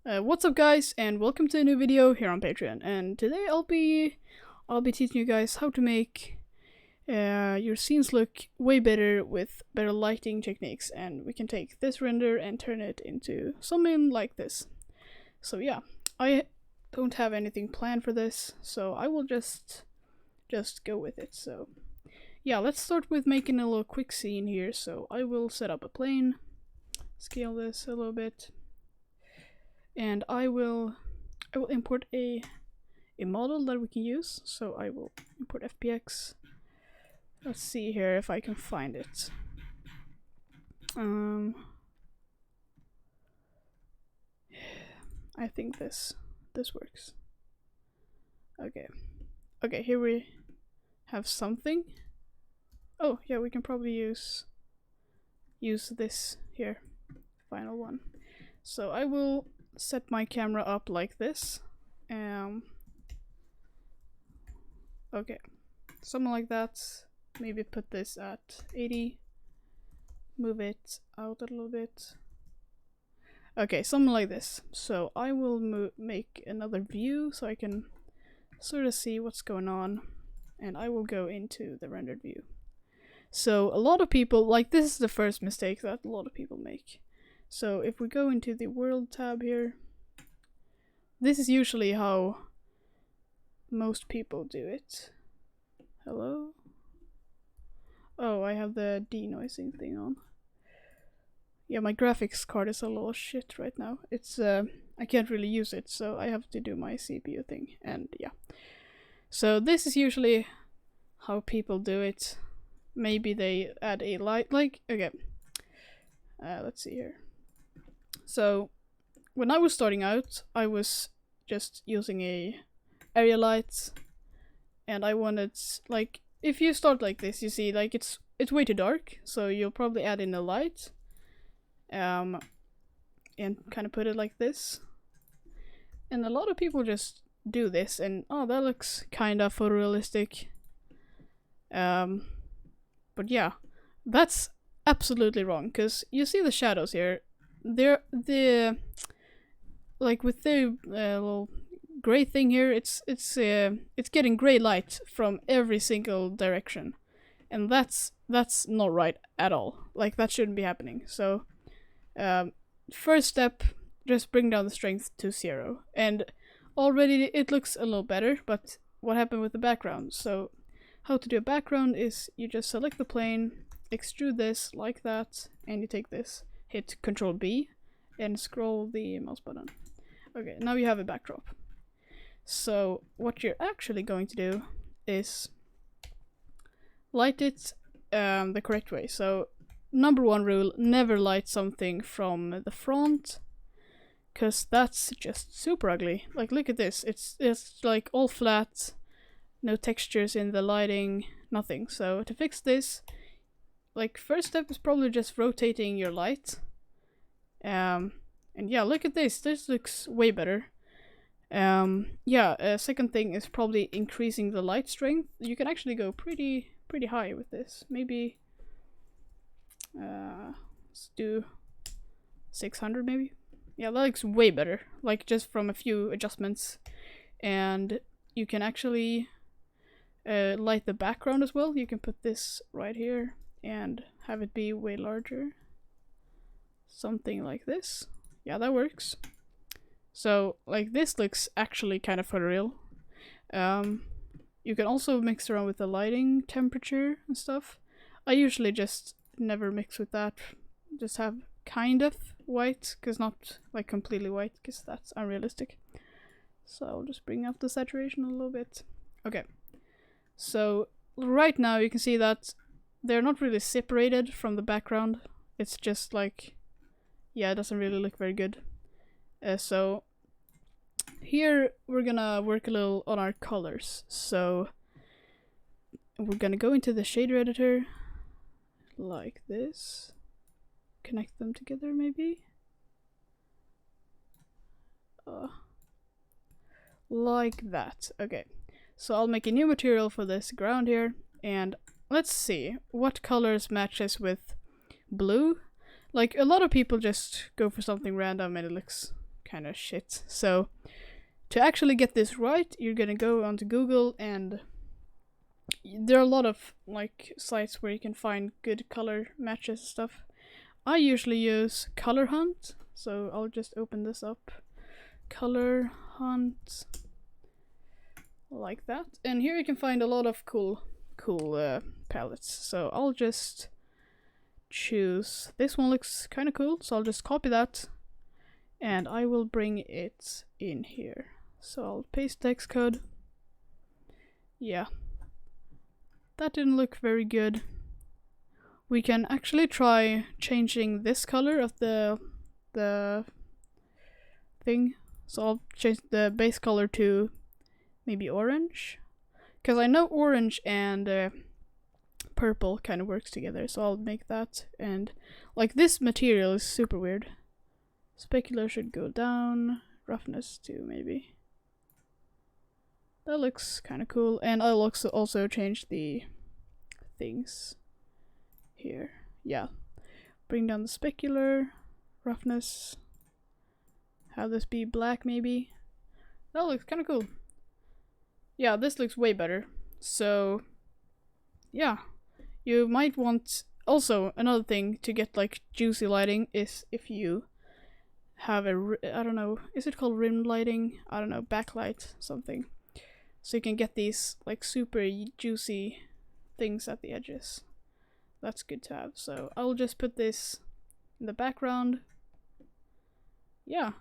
What's up, guys, and welcome to a new video here on Patreon. And today I'll be teaching you guys how to make your scenes look way better with better lighting techniques. And we can take this render and turn it into something like this. So yeah, I don't have anything planned for this, so I will just go with it. So yeah, let's start with making a little quick scene here. So I will set up a plane, scale this a little bit. And I will import a model that we can use. So I will import FPX. Let's see here if I can find it. I think this works. Okay, here we have something. Oh yeah, we can probably use this here, final one. So I will set my camera up like this. Okay, something like that. Maybe put this at 80. Move it out a little bit. Okay, something like this. So I will make another view so I can sort of see what's going on. And I will go into the rendered view. So a lot of people, like, this is the first mistake that a lot of people make. So if we go into the world tab here, this is usually how most people do it. Hello? Oh, I have the denoising thing on. Yeah, my graphics card is a little shit right now. It's I can't really use it, so I have to do my CPU thing, and yeah. So this is usually how people do it. Maybe they add a light, like, okay. Let's see here. So when I was starting out, I was just using a area light, and I wanted, like, if you start like this, you see, like, it's way too dark, so you'll probably add in a light, and kind of put it like this. And a lot of people just do this, and oh, that looks kind of photorealistic. But yeah, that's absolutely wrong, because you see the shadows here. Like with the little gray thing here, it's getting gray light from every single direction, and that's not right at all. Like, that shouldn't be happening. So first step, just bring down the strength to 0, and already it looks a little better. But what happened with the background? So how to do a background is you just select the plane, extrude this like that, and you take this, hit Ctrl B, and scroll the mouse button. Okay, now you have a backdrop. So what you're actually going to do is light it the correct way. So number 1 rule, never light something from the front, because that's just super ugly. Like, look at this. It's like all flat, no textures in the lighting, nothing. So to fix this, like, first step is probably just rotating your light. And yeah, look at this. This looks way better. Second thing is probably increasing the light strength. You can actually go pretty high with this. Maybe let's do 600 maybe. Yeah, that looks way better. Like, just from a few adjustments. And you can actually light the background as well. You can put this right here and have it be way larger. Something like this. Yeah, that works. So, like, this looks actually kind of photoreal. You can also mix around with the lighting temperature and stuff. I usually just never mix with that. Just have kind of white, because not like completely white, because that's unrealistic. So I'll just bring up the saturation a little bit. Okay. So right now you can see that they're not really separated from the background. It's just like, yeah, it doesn't really look very good. So here we're gonna work a little on our colors. So we're gonna go into the shader editor like this. Connect them together maybe. Like that. Okay. So I'll make a new material for this ground here, and let's see what colors matches with blue. Like, a lot of people just go for something random and it looks kind of shit. So to actually get this right, you're gonna go onto Google, and there are a lot of like sites where you can find good color matches and stuff. I usually use Color Hunt, so I'll just open this up. Color Hunt, like that, and here you can find a lot of cool palettes. So I'll just choose this one. Looks kind of cool, so I'll just copy that and I will bring it in here. So I'll paste text code. Yeah, that didn't look very good. We can actually try changing this color of the thing. So I'll change the base color to maybe orange, because I know orange and purple kind of works together. So I'll make that, and like this material is super weird. Specular should go down, roughness too maybe. That looks kind of cool, and I'll also change the things here. Yeah, bring down the specular, roughness, have this be black maybe. That looks kind of cool. Yeah, this looks way better. So yeah, you might want also another thing to get like juicy lighting is if you have I don't know, is it called rim lighting? I don't know, backlight something. So you can get these like super juicy things at the edges. That's good to have. So I'll just put this in the background. Yeah,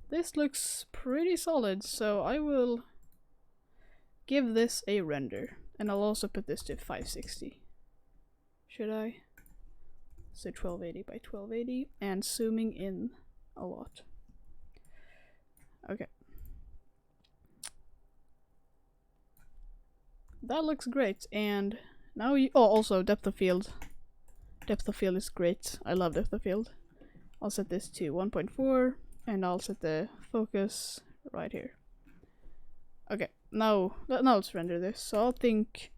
this looks pretty solid, so I will give this a render, and I'll also put this to 560. Should I? So 1280 by 1280, and zooming in a lot. Okay. That looks great, and now you— oh, also depth of field. Depth of field is great. I love depth of field. I'll set this to 1.4, and I'll set the focus right here. Okay, now let's render this. So I'll think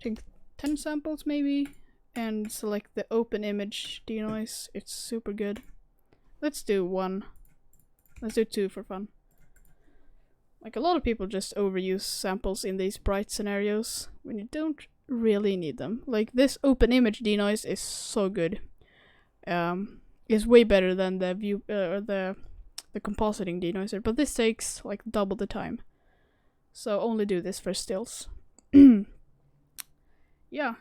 10 samples maybe, and select the open image denoise. It's super good. Let's do 1. Let's do 2 for fun. Like, a lot of people just overuse samples in these bright scenarios when you don't really need them. Like, this open image denoise is so good. It's way better than the view or the compositing denoiser, but this takes like double the time. So only do this for stills. Yeah.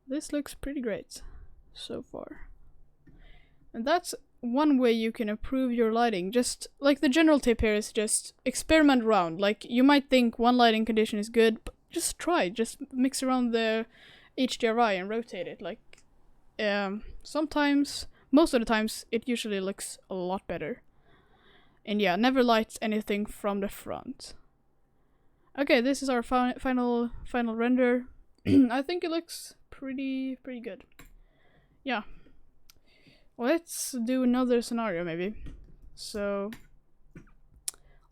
This looks pretty great so far. And that's one way you can improve your lighting. Just like the general tip here is just experiment around. Like, you might think one lighting condition is good, but just try. Just mix around the HDRI and rotate it. Like, sometimes, most of the times, it usually looks a lot better. And yeah, never light anything from the front. Okay, this is our final render. I think it looks pretty good. Yeah. Let's do another scenario maybe. So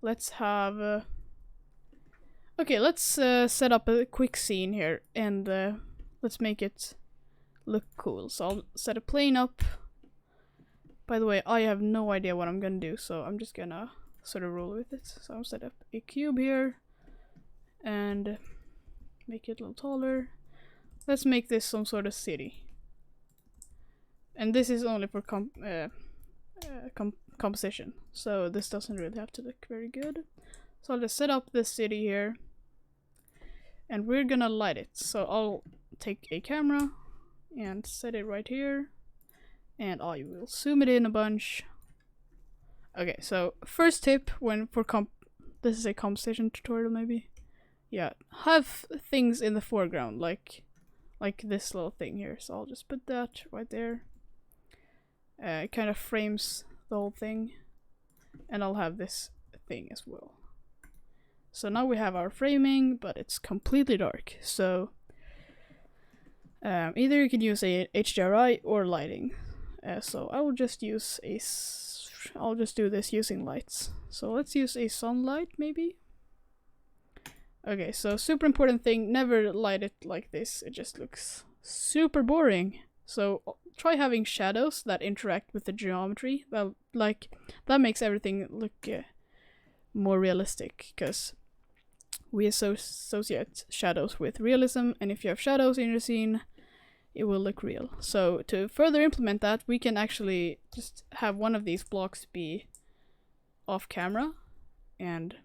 let's have okay, let's set up a quick scene here, and let's make it look cool. So I'll set a plane up. By the way, I have no idea what I'm gonna do, so I'm just gonna sort of roll with it. So I'll set up a cube here and make it a little taller. Let's make this some sort of city. And this is only for composition, so this doesn't really have to look very good. So I'll just set up this city here, and we're gonna light it. So I'll take a camera and set it right here, and I will zoom it in a bunch. Okay, so first tip this is a composition tutorial maybe. Yeah, have things in the foreground, like this little thing here. So I'll just put that right there. It kind of frames the whole thing, and I'll have this thing as well. So now we have our framing, but it's completely dark. So either you can use a HDRI or lighting. So I will just use I'll just do this using lights. So let's use a sunlight maybe. Okay, so super important thing, never light it like this. It just looks super boring. So try having shadows that interact with the geometry. That makes everything look more realistic, because we associate shadows with realism, and if you have shadows in your scene, it will look real. So to further implement that, we can actually just have one of these blocks be off camera and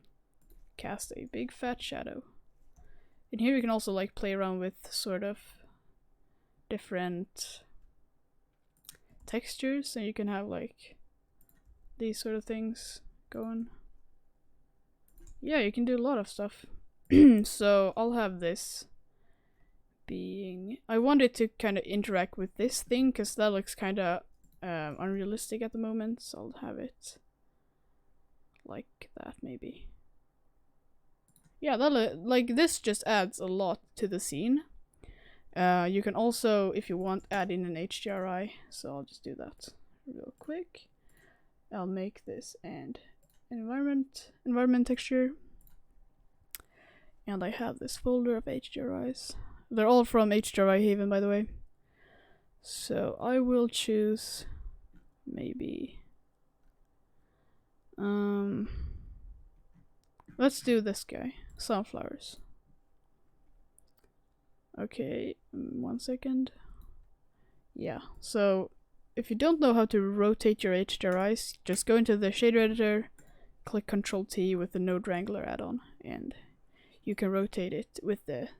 cast a big fat shadow. In here you can also like play around with sort of different textures, and you can have like these sort of things going. Yeah, you can do a lot of stuff. So I'll have this being, I want it to kind of interact with this thing, because that looks kind of unrealistic at the moment, so I'll have it like that maybe. Yeah, that like this just adds a lot to the scene. You can also, if you want, add in an HDRI, so I'll just do that real quick. I'll make this and environment texture, and I have this folder of HDRIs. They're all from HDRI Haven, by the way. So I will choose maybe let's do this guy, sunflowers. Okay, 1 second. Yeah, so if you don't know how to rotate your HDRIs, just go into the shader editor, click Ctrl T with the Node Wrangler add-on, and you can rotate it with the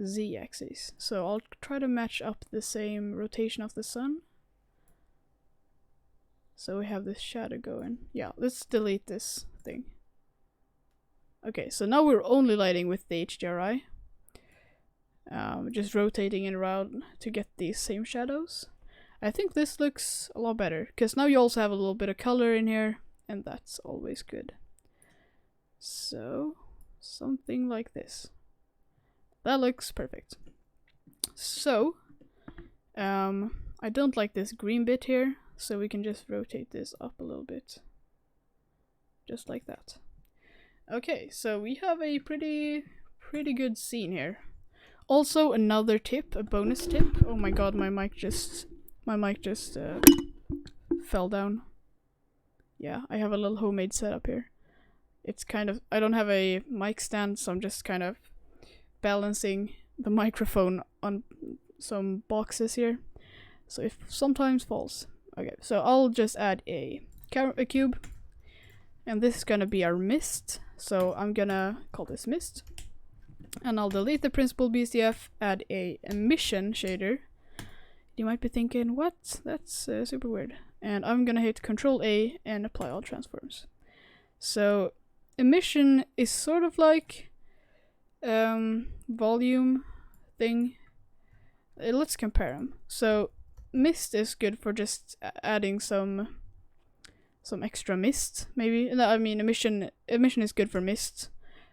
Z-axis. So I'll try to match up the same rotation of the sun. So we have this shadow going. Yeah, let's delete this thing. Okay, so now we're only lighting with the HDRI. Just rotating it around to get these same shadows. I think this looks a lot better, because now you also have a little bit of color in here, and that's always good. So, something like this. That looks perfect. So, I don't like this green bit here, so we can just rotate this up a little bit. Just like that. Okay, so we have a pretty good scene here. Also, another tip, a bonus tip. Oh my god, my mic just fell down. Yeah, I have a little homemade setup here. It's kind of, I don't have a mic stand, so I'm just kind of balancing the microphone on some boxes here. So if sometimes falls. Okay, so I'll just add a cube. And this is gonna be our mist. So I'm gonna call this mist. And I'll delete the principal BCF, add a emission shader. You might be thinking, what? That's super weird. And I'm gonna hit Ctrl A and apply all transforms. So emission is sort of like volume thing. Let's compare them. So mist is good for just adding some extra mist, maybe. No, I mean emission is good for mist,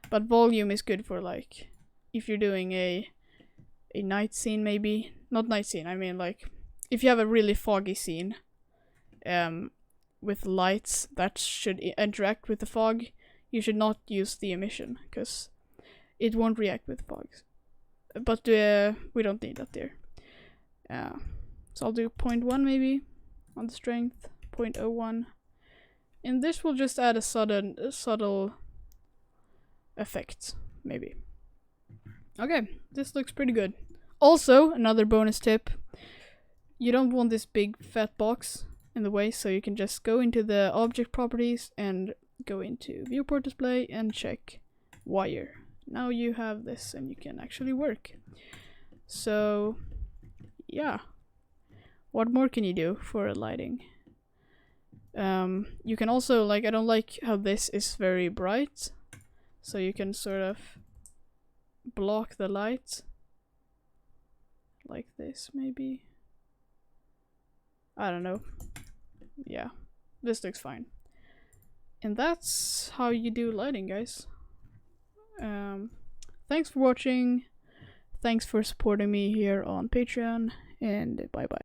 but volume is good for like if you're doing a night scene, maybe. Not night scene, I mean like if you have a really foggy scene with lights that should interact with the fog, you should not use the emission because it won't react with fogs. But we don't need that there. So I'll do 0.1 maybe on the strength, 0.01. And this will just add a subtle effect, maybe. Okay, this looks pretty good. Also, another bonus tip. You don't want this big fat box in the way, so you can just go into the object properties and go into viewport display and check wire. Now you have this and you can actually work. So, yeah. What more can you do for lighting? You can also, like, I don't like how this is very bright, so you can sort of block the light like this, maybe. I don't know. Yeah, this looks fine. And that's how you do lighting, guys. Thanks for watching. Thanks for supporting me here on Patreon, and bye bye.